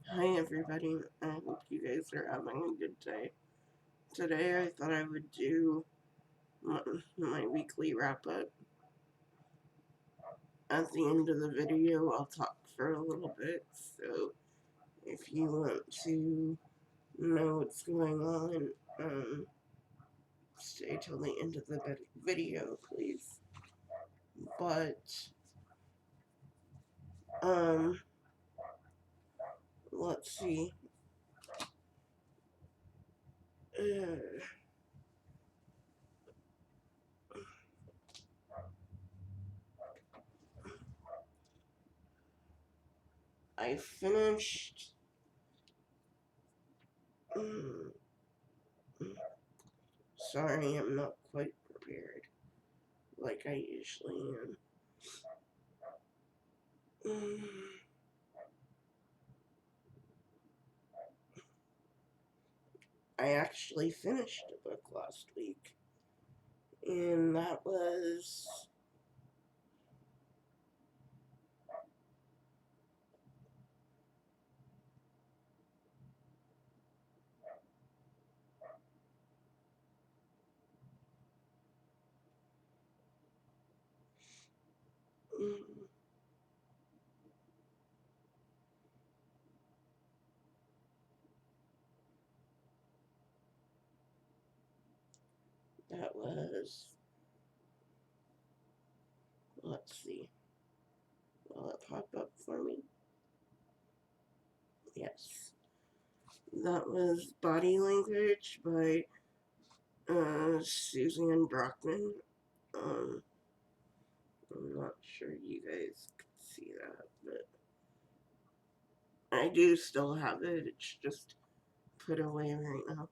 Hi everybody, I hope you guys are having a good day. Today I thought I would do my weekly wrap up. At the end of the video I'll talk for a little bit, so if you want to know what's going on, stay till the end of the video please. But, um, let's see. Uh, I finished... Um, sorry, I'm not quite prepared like I usually am. I actually finished a book last week, and that was mm, that was, let's see, will it pop up for me? Yes, that was Body Language by Suzanne Brockman. Um, I'm not sure you guys could see that, but I do still have it. It's just put away right now.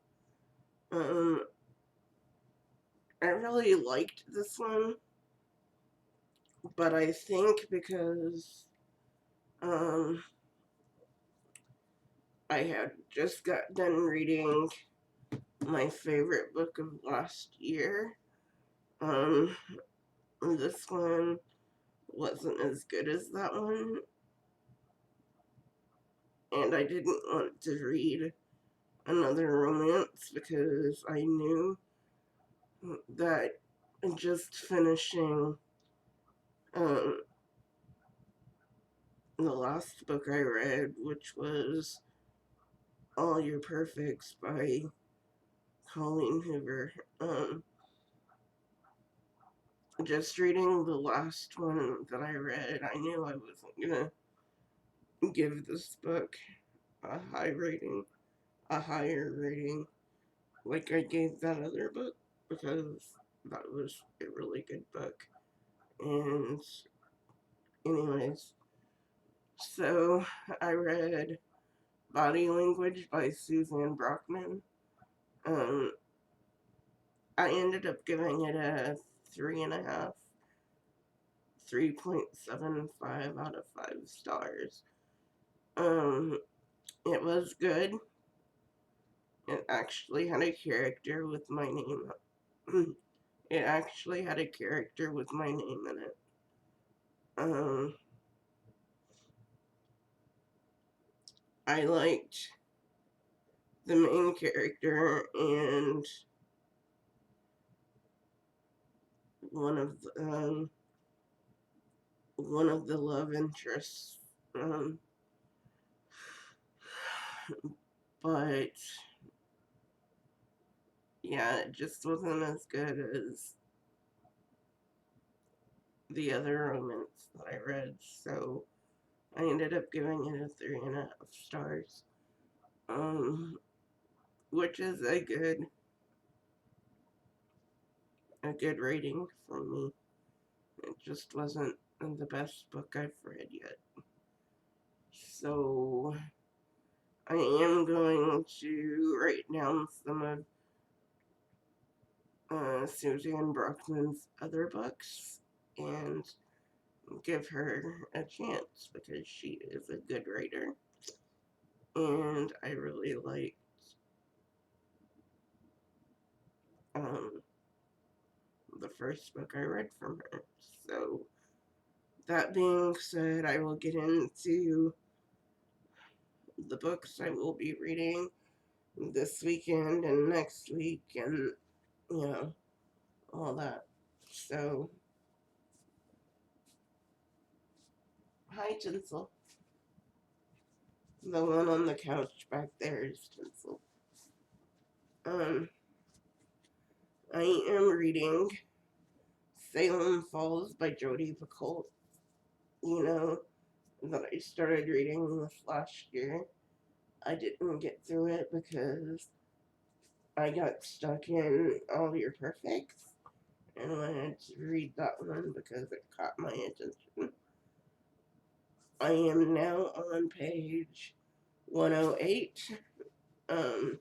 I really liked this one, but I think because um, I had just got done reading my favorite book of last year. Um, this one wasn't as good as that one, and I didn't want to read another romance because I knew that just finishing um, the last book I read, which was All Your Perfects by Colleen Hoover, just reading the last one that I read, I knew I wasn't gonna give this book a a higher rating, like I gave that other book, because that was a really good book. And, anyways, so I read Body Language by Suzanne Brockman. Um, I ended up giving it a 3.5, 3.75 out of 5 stars. Um, it was good. It actually had a character with my name. It actually had a character with my name in it. Um, I liked the main character and one of the, one of the love interests. Um, but yeah, it just wasn't as good as the other romance that I read. So I ended up giving it a 3.5 stars. Um, which is a good rating for me. It just wasn't the best book I've read yet. So I am going to write down some of Suzanne Brockman's other books and give her a chance because she is a good writer. And I really liked um, the first book I read from her. So that being said, I will get into the books I will be reading this weekend and next week, and you know, all that. So, hi, Tinsel. The one on the couch back there is Tinsel. Um, I am reading Salem Falls by Jodi Picoult. You know, that I started reading this last year. I didn't get through it because I got stuck in All Your Perfects and wanted to read that one because it caught my attention. I am now on page 108. Um,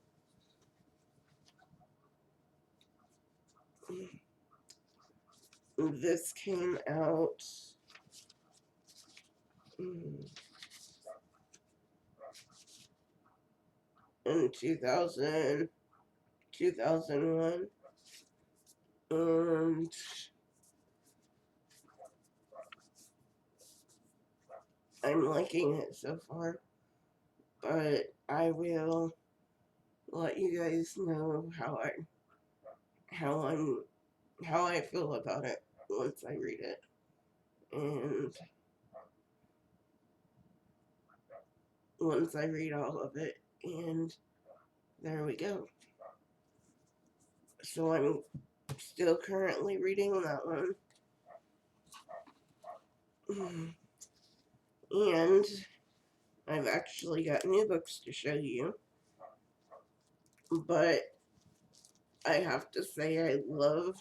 this came out in 2001, and I'm liking it so far, but I will let you guys know how I'm how I feel about it once I read it. And once I read all of it, and there we go. So I'm still currently reading that one. And I've actually got new books to show you, but I have to say I love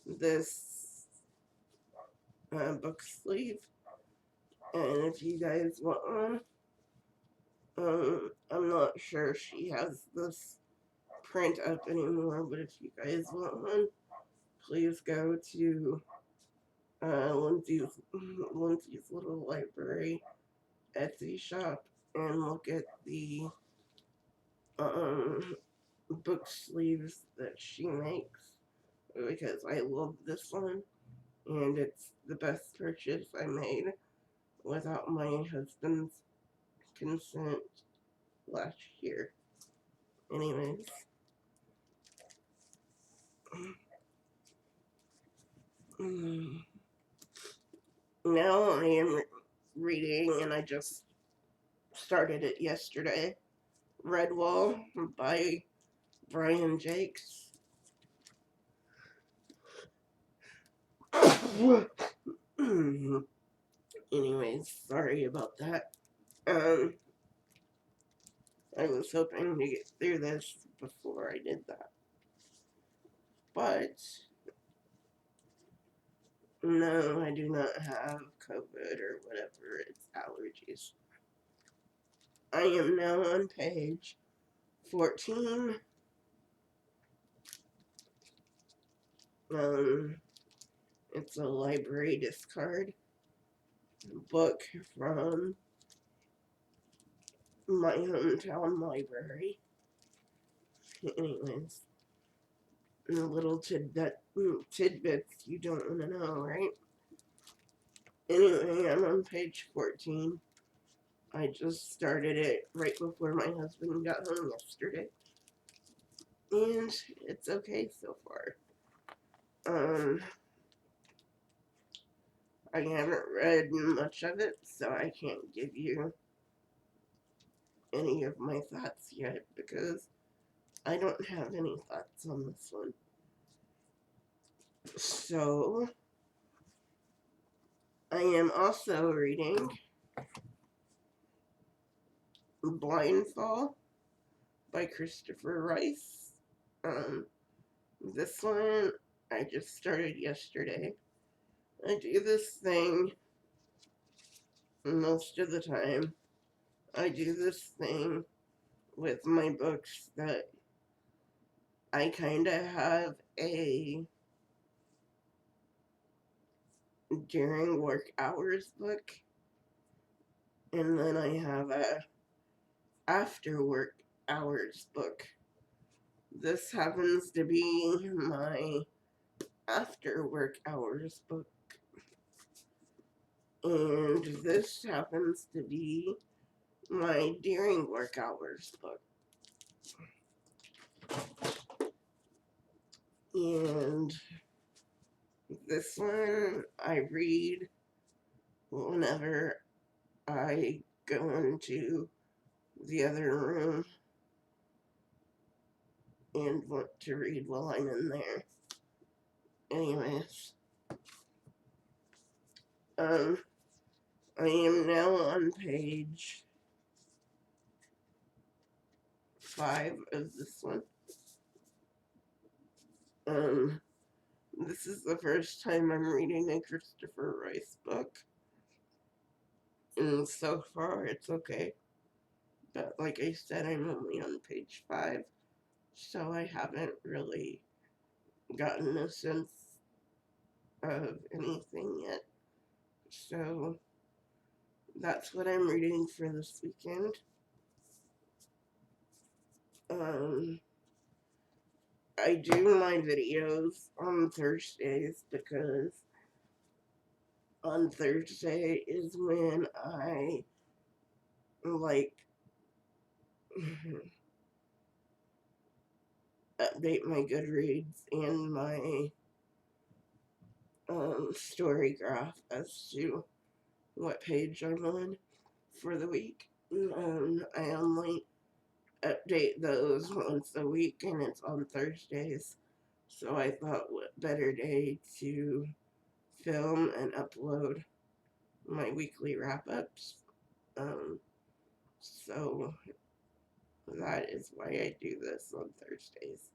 this book sleeve, and if you guys want one, I'm not sure if she has this print up anymore, but if you guys want one, please go to Lindsay's Little Library Etsy shop and look at the um, book sleeves that she makes, because I love this one and it's the best purchase I made without my husband's consent last year. Anyways, now I am reading, and I just started it yesterday, Redwall by Brian Jakes. Anyways, sorry about that. Um, I was hoping to get through this before I did that. But no, I do not have COVID or whatever, it's allergies. I am now on page 14. It's a library discard book from my hometown library. Anyways, little tidbits you don't want to know, right? Anyway, I'm on page 14. I just started it right before my husband got home yesterday, and it's okay so far. I haven't read much of it, so I can't give you any of my thoughts yet because I don't have any thoughts on this one. So, I am also reading Blindfall by Christopher Rice. This one I just started yesterday. I do this thing most of the time. I do this thing with my books that I kind of have a during work hours book, and then I have a after work hours book. This happens to be my after work hours book, and this happens to be my during work hours book. And this one I read whenever I go into the other room and want to read while I'm in there. Anyways, I am now on page 5 of this one. This is the first time I'm reading a Christopher Rice book, and so far it's okay. But like I said, I'm only on page 5, so I haven't really gotten a sense of anything yet. So that's what I'm reading for this weekend. I do my videos on Thursdays because on Thursday is when I like update my Goodreads and my story graph as to what page I'm on for the week. I only update those once a week, and it's on Thursdays. So I thought, what better day to film and upload my weekly wrap ups? So that is why I do this on Thursdays.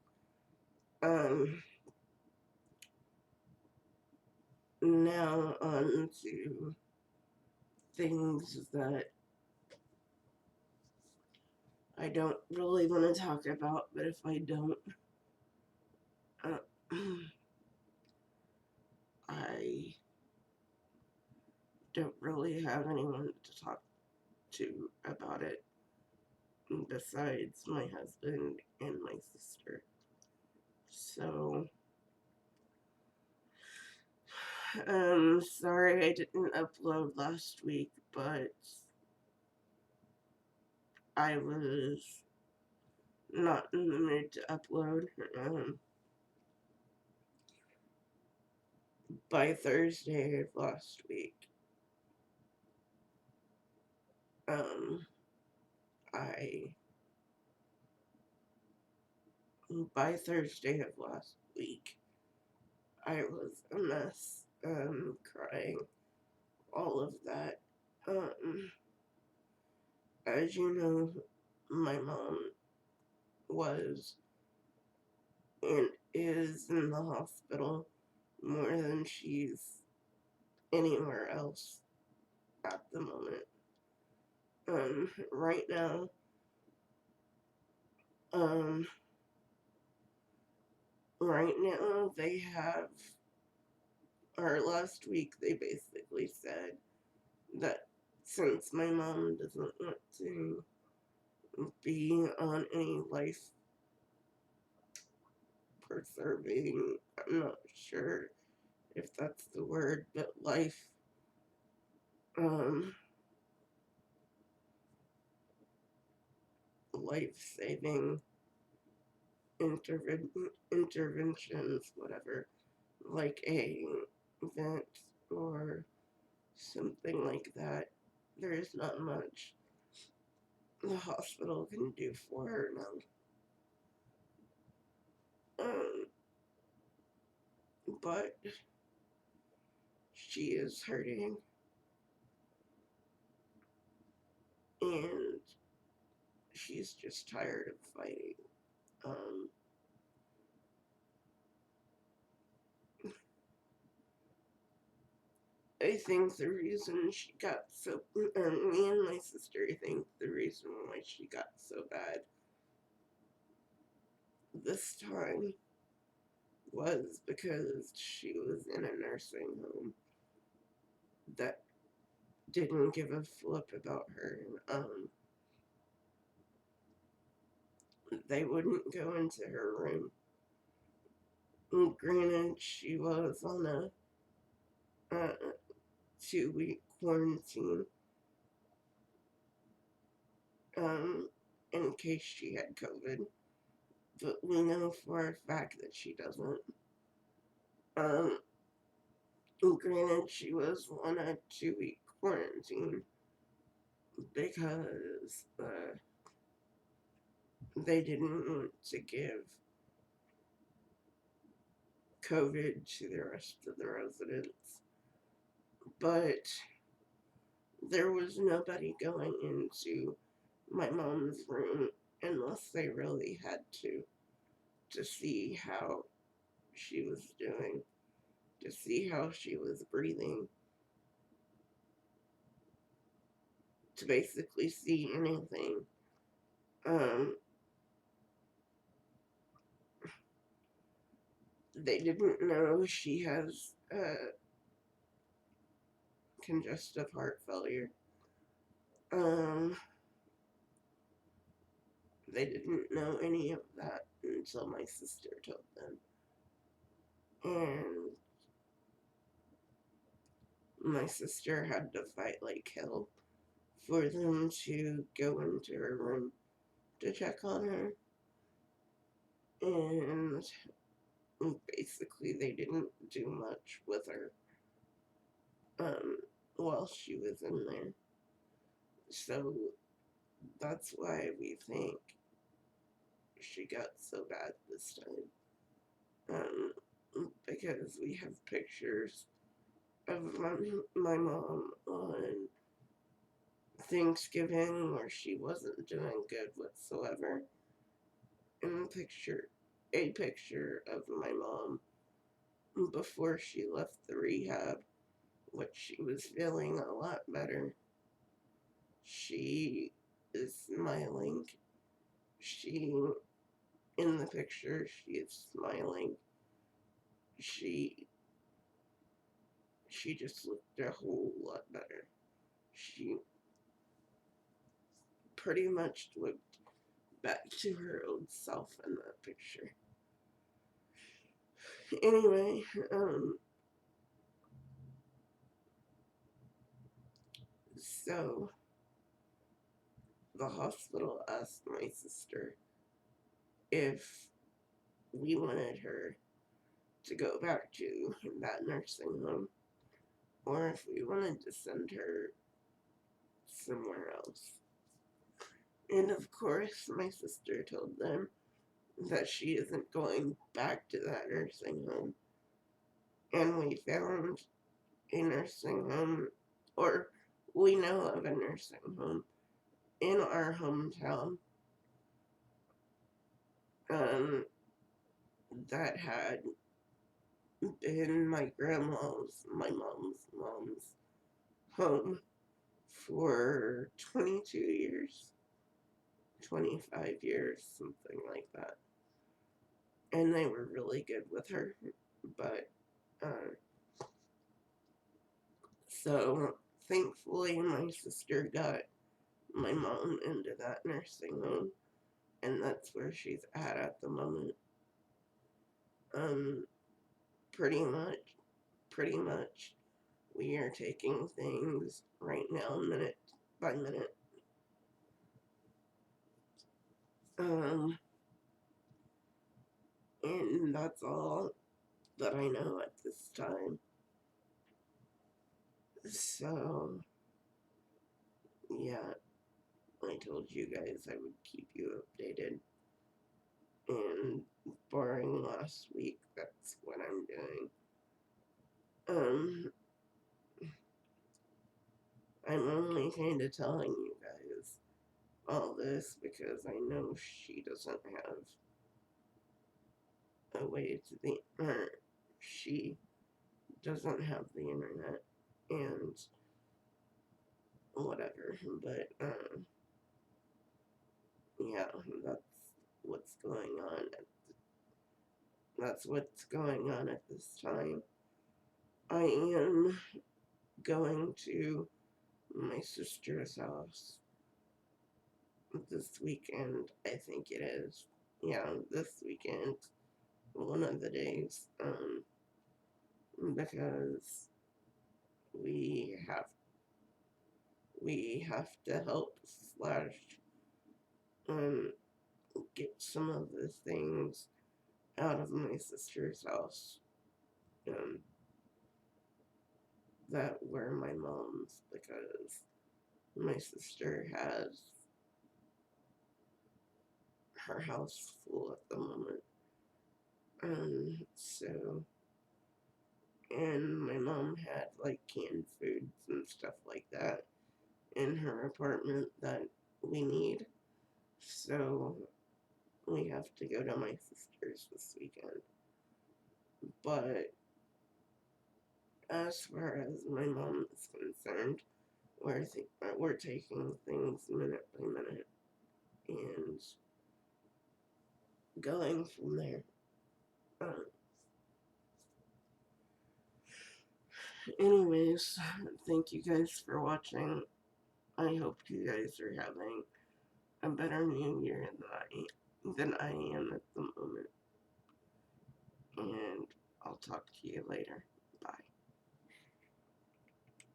Now on to things that I don't really want to talk about, but if I don't, uh, I don't really have anyone to talk to about it besides my husband and my sister. So, sorry I didn't upload last week, but I was not in the mood to upload. By Thursday of last week, um, I by Thursday of last week, I was a mess, crying, all of that. As you know, my mom was and is in the hospital more than she's anywhere else at the moment. Right now, um, they have, or last week they basically said that since my mom doesn't want to be on any life preserving, I'm not sure if that's the word, but um, life saving interventions, whatever, like a vent or something like that. There is not much the hospital can do for her now. But she is hurting, and she's just tired of fighting. Um, I think the reason she got so, me and my sister think the reason why she got so bad this time was because she was in a nursing home that didn't give a flip about her. They wouldn't go into her room. And granted, she was on a 2-week quarantine, um, in case she had COVID, but we know for a fact that she doesn't. Um, Granted, she was on a 2-week quarantine because they didn't want to give COVID to the rest of the residents. But there was nobody going into my mom's room unless they really had to see how she was doing, to see how she was breathing, to basically see anything. Um, they didn't know she has congestive heart failure. Um, they didn't know any of that until my sister told them. And my sister had to fight like hell for them to go into her room to check on her. And basically, they didn't do much with her um, while she was in there. So that's why we think she got so bad this time. Because we have pictures of my mom on Thanksgiving where she wasn't doing good whatsoever. And a picture of my mom before she left the rehab, which she was feeling a lot better. She is smiling. She, in the picture, she is smiling. She, she just looked a whole lot better. She pretty much looked back to her old self in that picture. Anyway, so the hospital asked my sister if we wanted her to go back to that nursing home or if we wanted to send her somewhere else. And of course, my sister told them that she isn't going back to that nursing home. And we found a nursing home, or we know of a nursing home in our hometown um, that had been my mom's home for 22 years, 25 years, something like that. And they were really good with her. But, so thankfully, my sister got my mom into that nursing home, and that's where she's at the moment. Um, pretty much, we are taking things right now, minute by minute. Um, and that's all that I know at this time. So, yeah, I told you guys I would keep you updated. And barring last week, that's what I'm doing. Um, I'm only kind of telling you guys all this because I know she doesn't have a way to she doesn't have the internet and whatever. But yeah, that's what's going on. That's what's going on at this time. I am going to my sister's house this weekend. I think it is. Yeah, this weekend, one of the days. Because we have we have to help slash and get some of the things out of my sister's house um, that were my mom's, because my sister has her house full at the moment. So, and my mom had like canned foods and stuff like that in her apartment that we need. So, we have to go to my sister's this weekend. But as far as my mom is concerned, we're taking things minute by minute and going from there. Um, Anyways, thank you guys for watching. I hope you guys are having a better new year than I am at the moment. And I'll talk to you later. Bye.